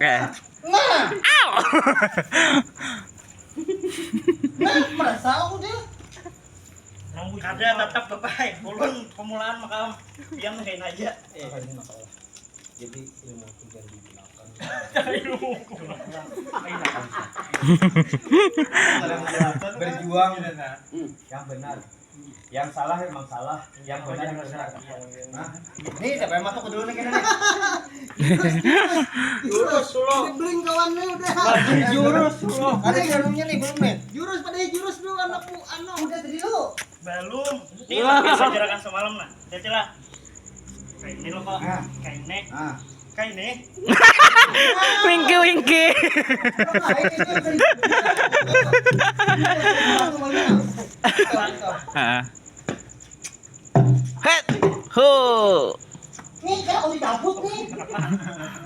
Nah. Nah, merasa aku dia. Kada tetap bapak, ulun pemulaan makam yang kain aja. Ini masalah. Jadi ilmu itu jangan digunakan. Berjuang yang benar. Yang salah emang salah, yang benar emang benar. Nah, nih siapa yang masuk ke dulu nih kayaknya nih? Jurus lo. Bling kawannya udah. Jurus lo. Ada jarumnya nih belum nih? Jurus pada jurus dulu anakku, udah tadi lu. Belum. Ini bisa jerakan semalam lah. Jadilah. Kayak ini lo kok. Kayak ini. Kayak ini. Wingki. Het. Ho. Nih, kalau dicabut nih.